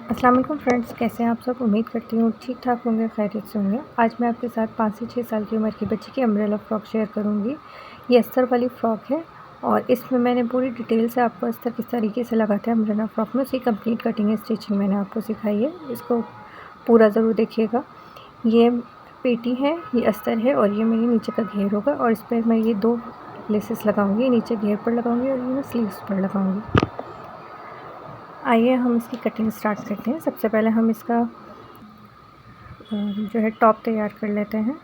अस्सलाम वालेकुम फ्रेंड्स, कैसे हैं आप सब। उम्मीद करती हूँ ठीक ठाक होंगे, खैरियत से होंगे। आज मैं आपके साथ 5 से 6 साल की उम्र की बच्ची की अम्ब्रेला फ़्रॉक शेयर करूँगी। ये अस्तर वाली फ़्रॉक है और इसमें मैंने पूरी डिटेल से आपको अस्तर किस तरीके से लगाते हैं अम्ब्रेला फ़्रॉक में, उसकी कंप्लीट कटिंग स्टिचिंग मैंने आपको सिखाई है। इसको पूरा ज़रूर देखिएगा। ये पेटी है, ये अस्तर है और ये मेरी नीचे का घेर होगा और इस पर मैं ये 2 लेसेस लगाऊँगी, नीचे घेर पर लगाऊँगी और ये मैं स्लीव्स पर लगाऊँगी। आइए हम इसकी कटिंग स्टार्ट करते हैं। सबसे पहले हम इसका जो है टॉप तैयार कर लेते हैं,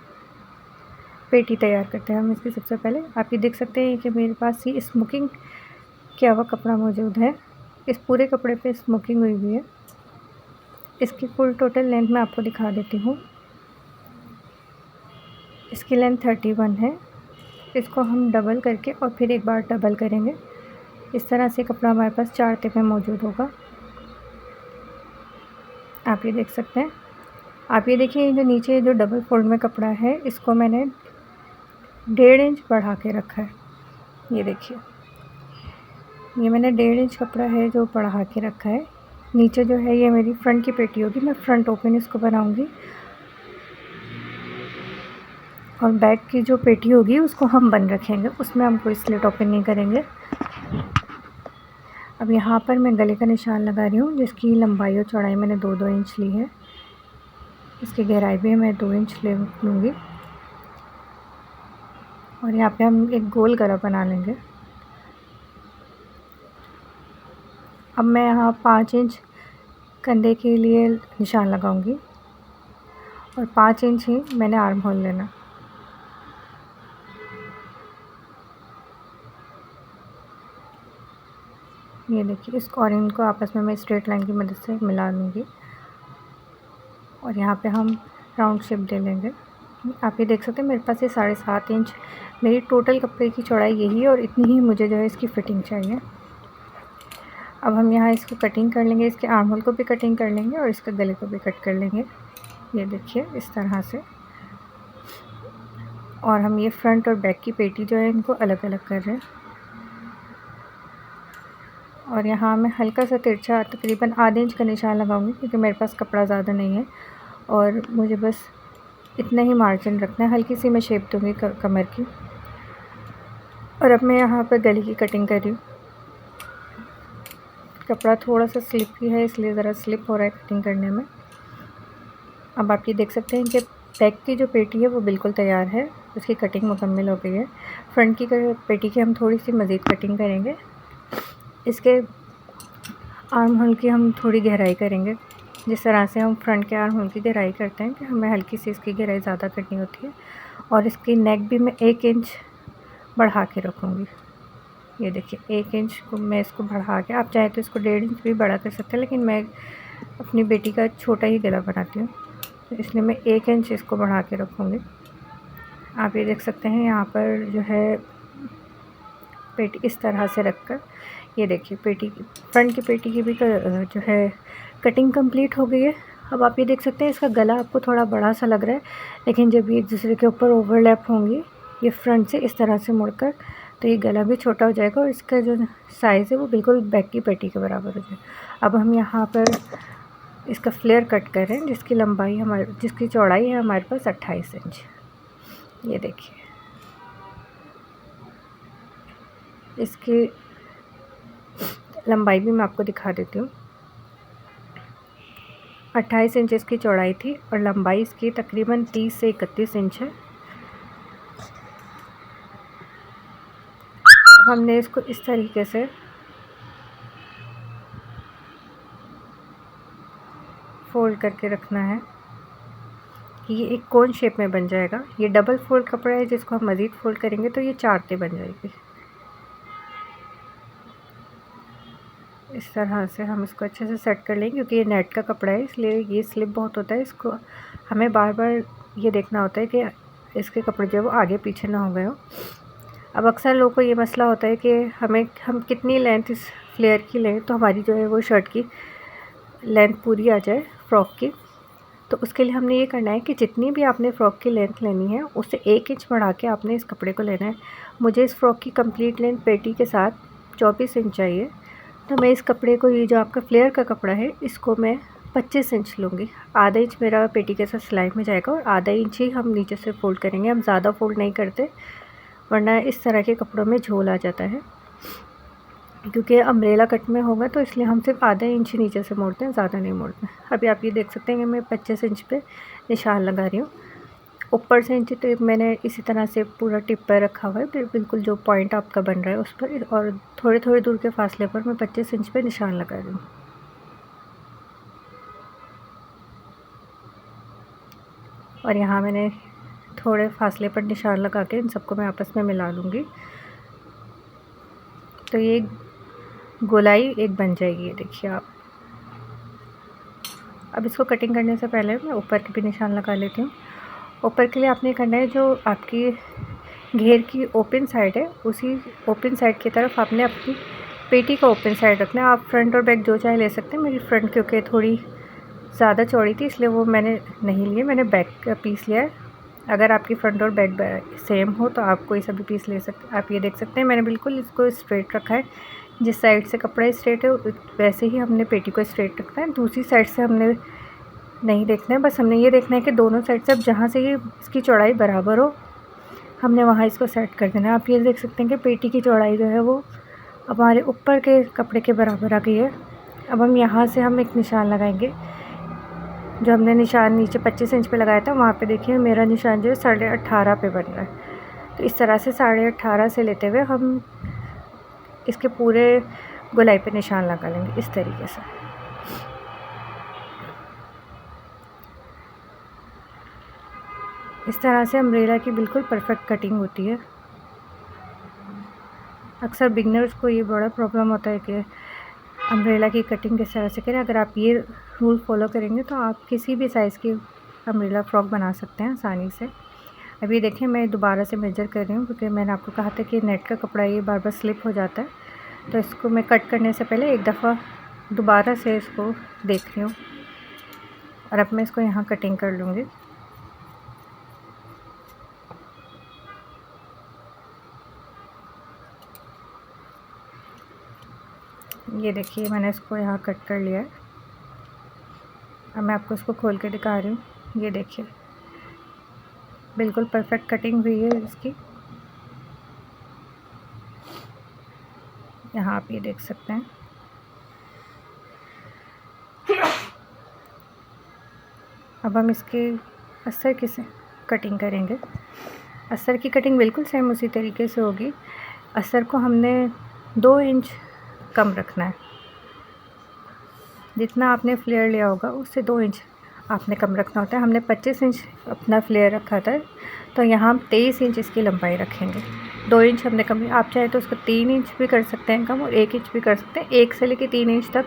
पेटी तैयार करते हैं हम इसकी। सबसे पहले आप ये देख सकते हैं कि मेरे पास ये स्मोकिंग किया हुआ कपड़ा मौजूद है। इस पूरे कपड़े पे स्मोकिंग हुई हुई है। इसकी फुल टोटल लेंथ मैं आपको दिखा देती हूँ। इसकी लेंथ 31 है। इसको हम डबल करके और फिर एक बार डबल करेंगे। इस तरह से कपड़ा हमारे पास 4 टिप में मौजूद होगा। आप ये देख सकते हैं। आप ये देखिए, जो नीचे जो डबल फोल्ड में कपड़ा है, इसको मैंने 1.5 इंच बढ़ा के रखा है। ये देखिए, ये मैंने 1.5 इंच कपड़ा है जो बढ़ा के रखा है। नीचे जो है ये मेरी फ्रंट की पेटी होगी, मैं फ्रंट ओपन इसको बनाऊंगी और बैक की जो पेटी होगी उसको हम बंद रखेंगे, उसमें हम कोई स्लिट ओपन नहीं करेंगे। अब यहाँ पर मैं गले का निशान लगा रही हूँ, जिसकी लंबाई और चौड़ाई मैंने 2-2 इंच ली है। इसकी गहराई भी मैं 2 इंच ले लूँगी और यहाँ पे हम एक गोल गला बना लेंगे। अब मैं यहाँ 5 इंच कंधे के लिए निशान लगाऊंगी और 5 इंच ही मैंने आर्म होल लेना। ये देखिए, इसको और इनको आपस में मैं स्ट्रेट लाइन की मदद से मिला लूँगी और यहाँ पे हम राउंड शेप दे लेंगे। आप ये देख सकते हैं, मेरे पास ये 7.5 इंच मेरी टोटल कपड़े की चौड़ाई यही है और इतनी ही मुझे जो है इसकी फ़िटिंग चाहिए। अब हम यहाँ इसको कटिंग कर लेंगे, इसके आर्म होल को भी कटिंग कर लेंगे और इसके गले को भी कट कर लेंगे। ये देखिए, इस तरह से। और हम ये फ्रंट और बैक की पेटी जो है इनको अलग अलग कर रहे हैं और यहाँ मैं हल्का सा तिरछा तकरीबन आधे इंच का निशान लगाऊंगी, क्योंकि मेरे पास कपड़ा ज़्यादा नहीं है और मुझे बस इतना ही मार्जिन रखना है। हल्की सी मैं शेप दूँगी कमर की। और अब मैं यहाँ पर गले की कटिंग कर रही हूँ। कपड़ा थोड़ा सा स्लिपी है, इसलिए ज़रा स्लिप हो रहा है कटिंग करने में। अब आप ये देख सकते हैं कि बैक की जो पेटी है वो बिल्कुल तैयार है, उसकी कटिंग मुकम्मल हो गई है। फ्रंट की पेटी की हम थोड़ी सी मज़ीद कटिंग करेंगे। इसके आर्म होल की हम थोड़ी गहराई करेंगे, जिस तरह से हम फ्रंट के आर्म होल की गहराई करते हैं कि हमें हल्की सी इसकी गहराई ज़्यादा करनी होती है। और इसकी नेक भी मैं 1 इंच बढ़ा के रखूँगी। ये देखिए, 1 इंच को मैं इसको बढ़ा के, आप चाहे तो इसको 1.5 इंच भी बड़ा कर सकते हैं, लेकिन मैं अपनी बेटी का छोटा ही गला बनाती हूँ, तो इसलिए मैं 1 इंच इसको बढ़ा के रखूँगी। आप ये देख सकते हैं, यहाँ पर जो है पेटी इस तरह से रखकर, ये देखिए पेटी फ्रंट की पेटी की भी जो है कटिंग कंप्लीट हो गई है। अब आप ये देख सकते हैं, इसका गला आपको थोड़ा बड़ा सा लग रहा है, लेकिन जब ये एक दूसरे के ऊपर ओवरलैप होंगी ये फ्रंट से इस तरह से मुड़कर, तो ये गला भी छोटा हो जाएगा और इसका जो साइज़ है वो बिल्कुल बैक की पेटी के बराबर हो जाएगा। अब हम यहाँ पर इसका फ्लेयर कट कर रहे हैं, जिसकी चौड़ाई है हमारे पास 28 इंच। ये देखिए, इसकी लंबाई भी मैं आपको दिखा देती हूँ। 28 इंच इसकी चौड़ाई थी और लंबाई इसकी तकरीबन 30 से 31 इंच है। अब हमने इसको इस तरीके से फोल्ड करके रखना है कि ये एक कोन शेप में बन जाएगा। ये डबल फोल्ड कपड़ा है, जिसको हम मज़ीद फोल्ड करेंगे तो ये 4 ते बन जाएगी। इस तरह से हम इसको अच्छे से सेट कर लेंगे, क्योंकि ये नेट का कपड़ा है इसलिए ये स्लिप बहुत होता है। इसको हमें बार बार ये देखना होता है कि इसके कपड़े जो है वो आगे पीछे ना हो गए हो। अब अक्सर लोगों को ये मसला होता है कि हम कितनी लेंथ इस फ्लेयर की लें तो हमारी जो है वो शर्ट की लेंथ पूरी आ जाए फ़्रॉक की। तो उसके लिए हमने ये करना है कि जितनी भी आपने फ़्रॉक की लेंथ लेनी है उससे 1 इंच बढ़ा के आपने इस कपड़े को लेना है। मुझे इस फ़्रॉक की कंप्लीट लेंथ पेटी के साथ 24 इंच चाहिए, तो मैं इस कपड़े को, ये जो आपका फ्लेयर का कपड़ा है, इसको मैं 25 इंच लूँगी। आधा इंच मेरा पेटी के साथ सिलाई में जाएगा और आधा इंच ही हम नीचे से फ़ोल्ड करेंगे। हम ज़्यादा फ़ोल्ड नहीं करते, वरना इस तरह के कपड़ों में झोल आ जाता है। क्योंकि अम्ब्रेला कट में होगा तो इसलिए हम सिर्फ आधा इंच नीचे से मोड़ते हैं, ज़्यादा नहीं मोड़ते। अभी आप ये देख सकते हैं कि मैं 25 इंच पे निशान लगा रही हूँ। ऊपर से इंच टेप मैंने इसी तरह से पूरा टिप पर रखा हुआ है, बिल्कुल जो पॉइंट आपका बन रहा है उस पर, और थोड़े थोड़े दूर के फासले पर मैं 25 इंच पे निशान लगा रही हूँ। और यहाँ मैंने थोड़े फासले पर निशान लगा के इन सबको मैं आपस में मिला लूँगी, तो ये गोलाई एक बन जाएगी। ये देखिए आप। अब इसको कटिंग करने से पहले मैं ऊपर के भी निशान लगा लेती हूँ। ऊपर के लिए आपने करना है, जो आपकी घेर की ओपन साइड है उसी ओपन साइड की तरफ आपने अपनी पेटी का ओपन साइड रखना है। आप फ्रंट और बैक जो चाहे ले सकते हैं। मेरी फ्रंट क्योंकि थोड़ी ज़्यादा चौड़ी थी इसलिए वो मैंने नहीं लिए, मैंने बैक का पीस लिया है। अगर आपकी फ्रंट और बैक सेम हो तो आप कोई सा भी पीस ले सकते हैं। आप ये देख सकते हैं मैंने बिल्कुल इसको स्ट्रेट रखा है। जिस साइड से कपड़ा स्ट्रेट है वैसे ही हमने पेटी को स्ट्रेट रखना है। दूसरी साइड से हमने नहीं देखना है, बस हमने ये देखना है कि दोनों साइड से अब जहाँ से ये इसकी चौड़ाई बराबर हो हमने वहाँ इसको सेट कर देना है। आप ये देख सकते हैं कि पेटी की चौड़ाई जो है वो अब हमारे ऊपर के कपड़े के बराबर आ गई है। अब हम यहाँ से हम एक निशान लगाएंगे। जो हमने निशान नीचे 25 इंच पे लगाया था वहाँ पे देखिए मेरा निशान जो है 18.5 पे बन रहा है। तो इस तरह से 18.5 से लेते हुए हम इसके पूरे गोलाई पे निशान लगा लेंगे इस तरीके से। इस तरह से अम्ब्रेला की बिल्कुल परफेक्ट कटिंग होती है। अक्सर बिगनर्स को ये बड़ा प्रॉब्लम होता है कि अम्ब्रेला की कटिंग किस तरह से करें। अगर आप ये रूल फॉलो करेंगे तो आप किसी भी साइज़ की अम्ब्रेला फ्रॉक बना सकते हैं आसानी से। अभी देखिए मैं दोबारा से मेजर कर रही हूँ क्योंकि मैंने आपको कहा था कि नेट का कपड़ा ये बार बार स्लिप हो जाता है, तो इसको मैं कट करने से पहले एक दफ़ा दोबारा से इसको देख रही हूँ। और अब मैं इसको यहाँ कटिंग कर लूँगी। ये देखिए मैंने इसको यहाँ कट कर लिया है। अब मैं आपको इसको खोल के दिखा रही हूँ। ये देखिए बिल्कुल परफेक्ट कटिंग हुई है इसकी। यहाँ आप ये देख सकते हैं। अब हम इसके अस्तर की कटिंग करेंगे। अस्तर की कटिंग बिल्कुल सेम उसी तरीके से होगी। अस्तर को हमने 2 इंच कम रखना है। जितना आपने फ्लेयर लिया होगा उससे 2 इंच आपने कम रखना होता है। हमने 25 इंच अपना फ्लेयर रखा था, तो यहाँ हम 23 इंच इसकी लंबाई रखेंगे। 2 इंच हमने कम, आप चाहे तो उसको 3 इंच भी कर सकते हैं कम और 1 इंच भी कर सकते हैं। 1 से लेकर 3 इंच तक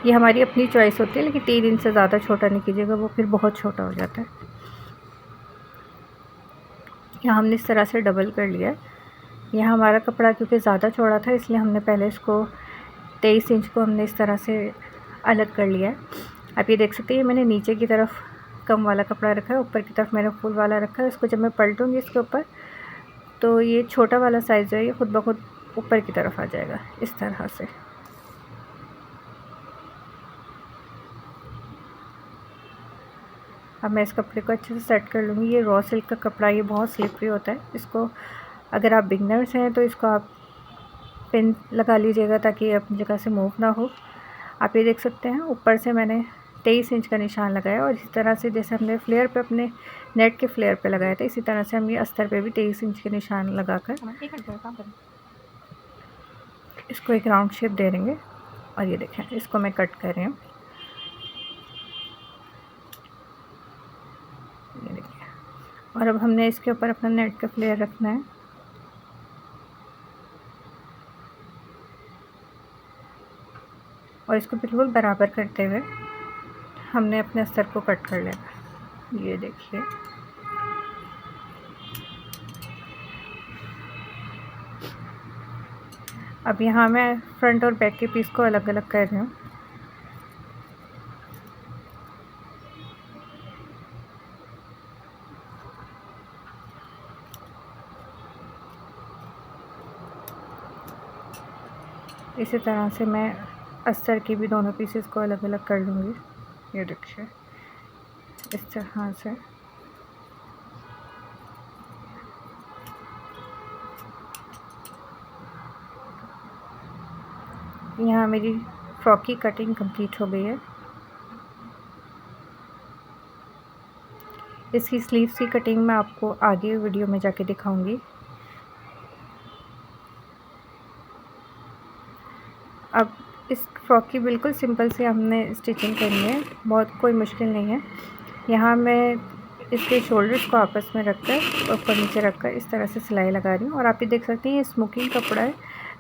ये हमारी अपनी चॉइस होती है, लेकिन 3 इंच से ज़्यादा छोटा नहीं कीजिएगा, वो फिर बहुत छोटा हो जाता है। यहाँ हमने इस तरह से डबल कर लिया। यहाँ हमारा कपड़ा क्योंकि ज़्यादा चौड़ा था इसलिए हमने पहले इसको 23 इंच को हमने इस तरह से अलग कर लिया है। आप ये देख सकते हैं मैंने नीचे की तरफ कम वाला कपड़ा रखा है, ऊपर की तरफ मैंने फुल वाला रखा है। इसको जब मैं पलटूँगी इसके ऊपर तो ये छोटा वाला साइज़ जो है ये खुद ब खुद ऊपर की तरफ आ जाएगा इस तरह से। अब मैं इस कपड़े को अच्छे से सेट कर लूँगी। ये रॉ सिल्क का कपड़ा ये बहुत स्लिपरी होता है। इसको अगर आप बिगनर्स हैं तो इसको आप पिन लगा लीजिएगा ताकि ये अपनी जगह से मूव ना हो। आप ये देख सकते हैं ऊपर से मैंने 23 इंच का निशान लगाया और इसी तरह से जैसे हमने फ्लेयर पे अपने नेट के फ्लेयर पे लगाया था इसी तरह से हम ये अस्तर पे भी 23 इंच के निशान लगाकर इसको एक राउंड शेप दे देंगे। और ये देखें इसको मैं कट कर रही हूँ। ये देखिए, और अब हमने इसके ऊपर अपना नेट का फ्लेयर रखना है। और इसको बिल्कुल बराबर करते हुए हमने अपने अस्तर को कट कर लेना। ये देखिए अब यहाँ मैं फ्रंट और बैक के पीस को अलग अलग कर रही हूँ। इसी तरह से मैं अस्तर की भी दोनों पीसेस को अलग अलग कर लूँगी। ये देखिए इस तरह से। यहाँ मेरी फ्रॉक की कटिंग कंप्लीट हो गई है। इसकी स्लीव्स की कटिंग मैं आपको आगे वीडियो में जाके दिखाऊंगी। अब इस फ्रॉक की बिल्कुल सिंपल से हमने स्टिचिंग करनी है, बहुत कोई मुश्किल नहीं है। यहाँ मैं इसके शोल्डर्स को आपस में रखकर ऊपर नीचे रखकर इस तरह से सिलाई लगा रही हूँ। और आप ये देख सकते हैं ये स्मोकिंग कपड़ा है,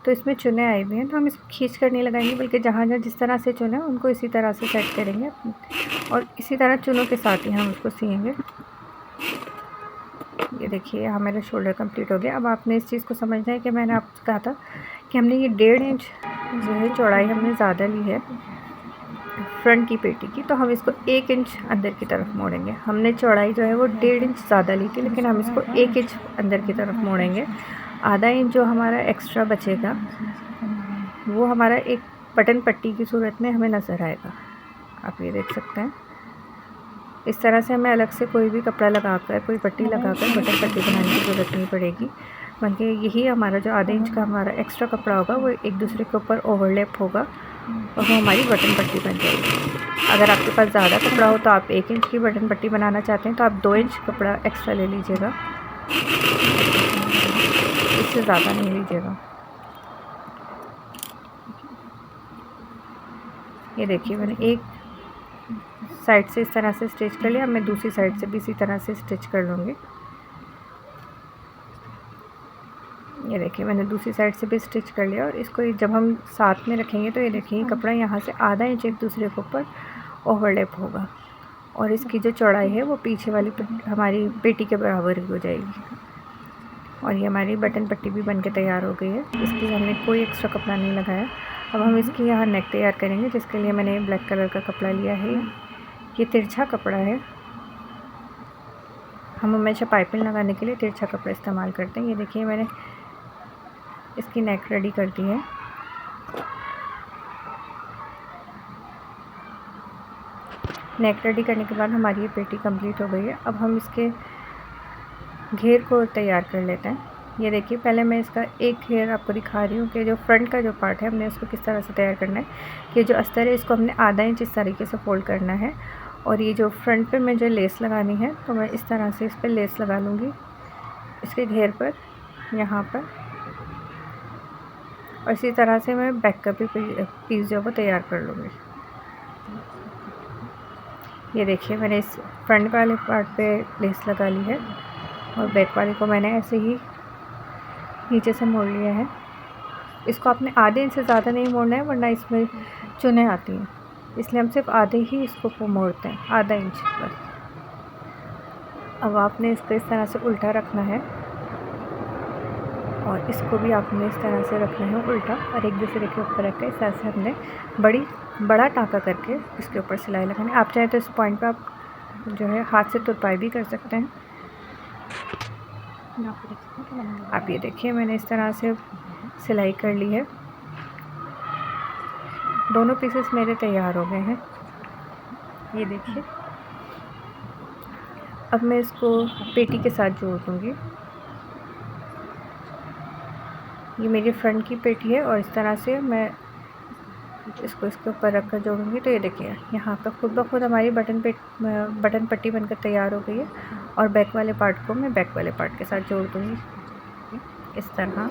तो इसमें चुने आए हुए हैं, तो हम इसको खींच कर नहीं लगाएंगे, बल्कि जहाँ जहाँ जिस तरह से चुने उनको इसी तरह से सेट करेंगे और इसी तरह चुनों के साथ ही हम उसको सिएंगे। ये देखिए यहाँ मेरा शोल्डर कंप्लीट हो गया। अब आपने इस चीज़ को समझना है कि मैंने आपसे कहा था कि हमने ये 1.5 इंच जो है चौड़ाई हमने ज़्यादा ली है फ्रंट की पेटी की, तो हम इसको 1 इंच अंदर की तरफ मोड़ेंगे। हमने चौड़ाई जो है वो 1.5 इंच ज़्यादा ली थी, लेकिन हम इसको 1 इंच अंदर की तरफ मोड़ेंगे। आधा इंच जो हमारा एक्स्ट्रा बचेगा वो हमारा एक बटन पट्टी की सूरत में हमें नज़र आएगा। आप ये देख सकते हैं इस तरह से हमें अलग से कोई भी कपड़ा लगाकर कोई पट्टी लगाकर बटन पट्टी बनाने की ज़रूरत नहीं पड़ेगी, बल्कि यही हमारा जो आधे इंच का हमारा एक्स्ट्रा कपड़ा होगा वो एक दूसरे के ऊपर ओवरलैप होगा और वो हमारी बटन पट्टी बन जाएगी। अगर आपके पास ज़्यादा कपड़ा हो तो आप 1 इंच की बटन पट्टी बनाना चाहते हैं तो आप 2 इंच कपड़ा एक्स्ट्रा ले लीजिएगा, इससे ज़्यादा नहीं लीजिएगा। ये देखिए मैंने एक साइड से इस तरह से स्टिच कर लिया, मैं दूसरी साइड से भी इसी तरह से स्टिच कर लूँगी। ये देखिए मैंने दूसरी साइड से भी स्टिच कर लिया और इसको जब हम साथ में रखेंगे तो ये देखिए कपड़ा यहाँ से आधा इंच एक दूसरे के ऊपर ओवरलैप होगा और इसकी जो चौड़ाई है वो पीछे वाली हमारी पेटी के बराबर ही हो जाएगी। और ये हमारी बटन पट्टी भी बनके तैयार हो गई है, इसकी हमने कोई एक्स्ट्रा कपड़ा नहीं लगाया। अब हम इसकी यहाँ नेक तैयार करेंगे, जिसके लिए मैंने ब्लैक कलर का कपड़ा लिया है। ये तिरछा कपड़ा है, हम हमेशा पाइपिंग लगाने के लिए तिरछा कपड़ा इस्तेमाल करते हैं। ये देखिए मैंने इसकी नेक रेडी कर दी है। नेक रेडी करने के बाद हमारी ये पेटी कंप्लीट हो गई है। अब हम इसके घेर को तैयार कर लेते हैं। ये देखिए पहले मैं इसका एक घेर आपको दिखा रही हूँ कि जो फ्रंट का जो पार्ट है हमने उसको किस तरह से तैयार करना है। कि जो अस्तर है इसको हमने आधा इंच इस तरीके से फोल्ड करना है और ये जो फ्रंट पे मुझे लेस लगानी है तो मैं इस तरह से इस पर लेस लगा लूँगी इसके घेर पर, यहाँ पर। और इसी तरह से मैं बैक का भी पीस जो वो तैयार कर लूँगी। ये देखिए मैंने इस फ्रंट वाले पार्ट पे लेस लगा ली है और बैक वाले को मैंने ऐसे ही नीचे से मोड़ लिया है। इसको आपने आधे इंच से ज़्यादा नहीं मोड़ना है, वरना इसमें चुनें आती हैं, इसलिए हम सिर्फ आधे ही इसको मोड़ते हैं, आधा इंच बस। अब आपने इसको इस तरह से उल्टा रखना है और इसको भी आपने इस तरह से रखना है उल्टा और एक दूसरे के ऊपर रख कर इस तरह से हमने बड़ा टाँका करके इसके ऊपर सिलाई लगानी। आप चाहें तो इस पॉइंट पर आप जो है हाथ से तुरपाई भी कर सकते हैं। आप ये देखिए मैंने इस तरह से सिलाई कर ली है। दोनों पीसेस मेरे तैयार हो गए हैं। ये देखिए अब मैं इसको पेटी के साथ जोड़ दूँगी। ये मेरी फ्रंट की पेटी है और इस तरह से मैं इसको इसके ऊपर रख कर जोड़ूँगी। तो ये देखिए यहाँ पर खुद ब खुद हमारी बटन पट्टी बनकर तैयार हो गई है और बैक वाले पार्ट को मैं बैक वाले पार्ट के साथ जोड़ दूँगी इस तरह।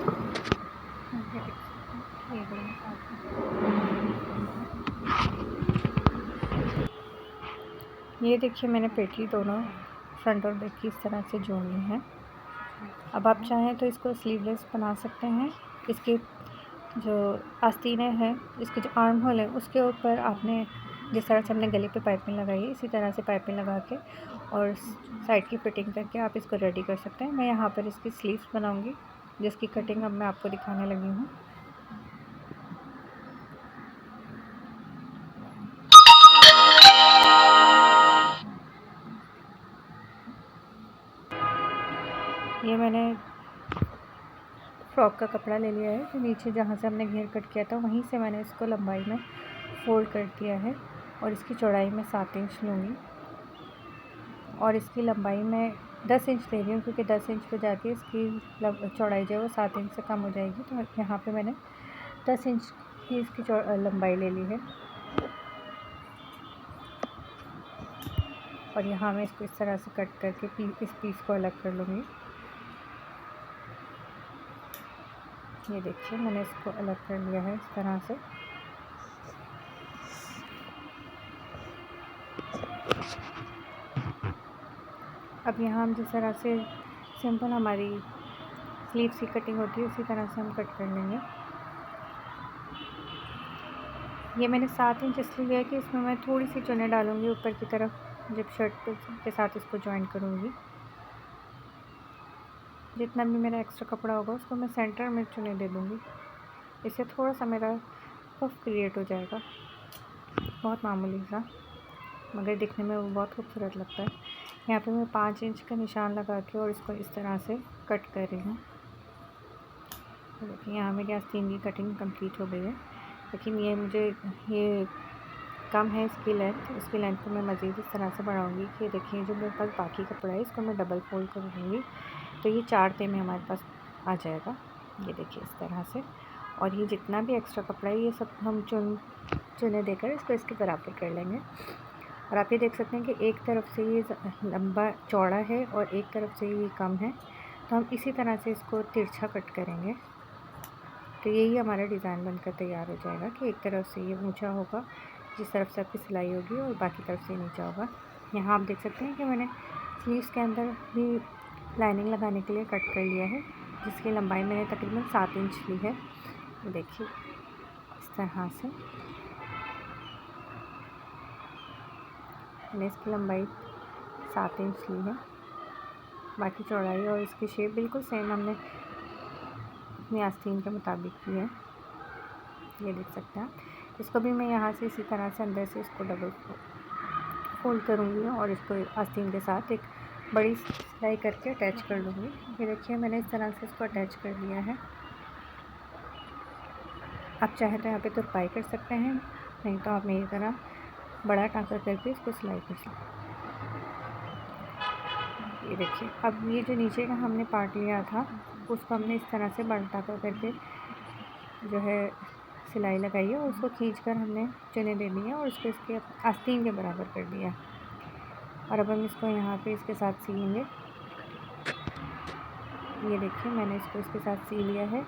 ये देखिए मैंने पेटी दोनों फ्रंट और बैक की इस तरह से जोड़ ली है। अब आप चाहें तो इसको स्लीवलेस बना सकते हैं। इसके जो आस्तीनें हैं, इसके जो आर्म होल है उसके ऊपर आपने जिस तरह से हमने गले पे पाइपिंग लगाई है इसी तरह से पाइपिंग लगा के और साइड की फिटिंग करके आप इसको रेडी कर सकते हैं। मैं यहाँ पर इसकी स्लीव्स बनाऊँगी, जिसकी कटिंग अब मैं आपको दिखाने लगी हूँ। ये मैंने फ्रॉक का कपड़ा ले लिया है, तो नीचे जहाँ से हमने घेर कट किया था वहीं से मैंने इसको लंबाई में फोल्ड कर दिया है और इसकी चौड़ाई मैं 7 इंच लूँगी और इसकी लंबाई मैं 10 इंच ले रही हूँ, क्योंकि 10 इंच पे जाके इसकी चौड़ाई जो है वो 7 इंच से कम हो जाएगी। तो यहाँ पे मैंने 10 इंच की इसकी लंबाई ले ली है और यहाँ मैं इसको इस तरह से कट करके इस पीस को अलग कर लूँगी। ये देखिए मैंने इसको अलग कर लिया है इस तरह से। अब यहाँ हम जिस तरह से सिंपल हमारी स्लीव्स की कटिंग होती है उसी तरह से हम कट कर लेंगे। ये मैंने 7 इंच इसलिए लिया है कि इसमें मैं थोड़ी सी चुने डालूँगी ऊपर की तरफ, जब शर्ट के साथ इसको जॉइन करूँगी। जितना भी मेरा एक्स्ट्रा कपड़ा होगा उसको मैं सेंटर में चुने दे दूँगी। इससे थोड़ा सा मेरा पफ क्रिएट हो जाएगा, बहुत मामूली सा, मगर दिखने में वो बहुत खूबसूरत लगता है। यहाँ पे मैं 5 इंच का निशान लगा के और इसको इस तरह से कट कर रही हूँ। देखिए यहाँ मेरी आस्तीन की कटिंग कंप्लीट हो गई है, लेकिन ये कम है इसकी लेंथ को मैं मज़ीद इस तरह से बढ़ाऊँगी कि देखिए जो मेरे पास बाकी कपड़ा है इसको मैं डबल फोल्ड कर दूँगी, तो ये 4 ते में हमारे पास आ जाएगा। ये देखिए इस तरह से। और ये जितना भी एक्स्ट्रा कपड़ा है ये सब हम चुने देकर इसको इसके बराबर कर लेंगे। और आप ये देख सकते हैं कि एक तरफ से ये लंबा चौड़ा है और एक तरफ से ये कम है, तो हम इसी तरह से इसको तिरछा कट करेंगे। तो यही हमारा डिज़ाइन बनकर तैयार हो जाएगा कि एक तरफ से ये ऊंचा होगा जिस तरफ से आपकी सिलाई होगी और बाकी तरफ से नीचा होगा। यहाँ आप देख सकते हैं कि मैंने स्लीव्स के अंदर भी लाइनिंग लगाने के लिए कट कर लिया है, जिसकी लंबाई मैंने तकरीबन 7 इंच ली है। देखिए इस तरह से मैंने इसकी लंबाई 7 इंच ली है। बाकी चौड़ाई और इसकी शेप बिल्कुल सेम हमने अपनी आस्तीन के मुताबिक की है। ये देख सकते हैं। इसको भी मैं यहाँ से इसी तरह से अंदर से इसको डबल फोल्ड करूँगी और इसको आस्तीन के साथ एक बड़ी सिलाई करके अटैच कर लूँगी। ये देखिए मैंने इस तरह से इसको अटैच कर लिया है। आप चाहे तो यहाँ पे तुरपाई कर सकते हैं, नहीं तो आप मेरी तरह बड़ा टाँका करके इसको सिलाई कर सकते हैं। ये देखिए अब ये जो नीचे का हमने पार्ट लिया था उसको हमने इस तरह से बड़ा टाँका करके जो है सिलाई लगाई है और उसको खींचकर हमने चुने दे दिए और उसको इसके आस्तीन के बराबर कर दिया। और अब हम इसको यहाँ पे इसके साथ सिलेंगे। ये देखिए मैंने इसको इसके साथ सी लिया है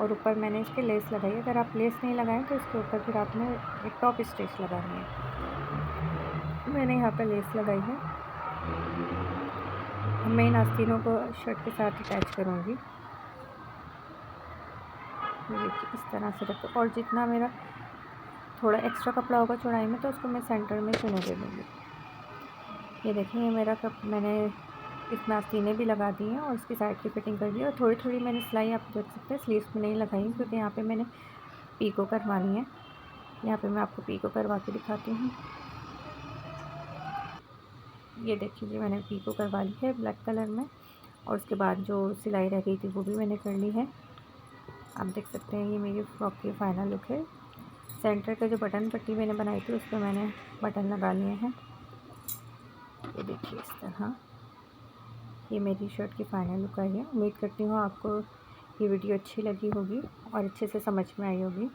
और ऊपर मैंने इसके लेस लगाई। अगर आप लेस नहीं लगाएं तो इसके ऊपर फिर आपने एक टॉप स्टिच लगानी है। मैंने यहाँ पर लेस लगाई है। मैं इन आस्तीनों को शर्ट के साथ अटैच करूँगी। देखिए इस तरह से रखो और जितना मेरा थोड़ा एक्स्ट्रा कपड़ा होगा चौड़ाई में तो उसको मैं सेंटर में चुने दे दूँगी। ये देखिए ये मेरा मैंने इतना आस्तीनें भी लगा दी हैं और इसकी साइड की फिटिंग कर दी है और थोड़ी थोड़ी मैंने सिलाई आप देख सकते हैं स्लीव्स में नहीं लगाई क्योंकि यहाँ पे मैंने पीको करवानी है। यहाँ पे मैं आपको पीको करवा के दिखाती हूँ। ये देखिए जी मैंने पीको करवा ली है ब्लैक कलर में और उसके बाद जो सिलाई रह गई थी वो भी मैंने कर ली है। आप देख सकते हैं ये मेरी फ्रॉक की फ़ाइनल लुक है। सेंटर का जो बटन पट्टी मैंने बनाई थी उस पर मैंने बटन लगा लिए हैं। ये देखिए इस तरह ये मेरी शर्ट की फ़ाइनल लुक आई है। उम्मीद करती हूँ आपको ये वीडियो अच्छी लगी होगी और अच्छे से समझ में आई होगी।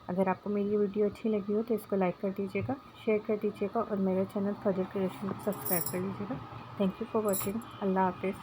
अगर आपको मेरी वीडियो अच्छी लगी हो तो इसको लाइक कर दीजिएगा, शेयर कर दीजिएगा और मेरे चैनल फजर क्रिएशन को सब्सक्राइब कर लीजिएगा। Thank you for watching. अल्लाह हाफिज़।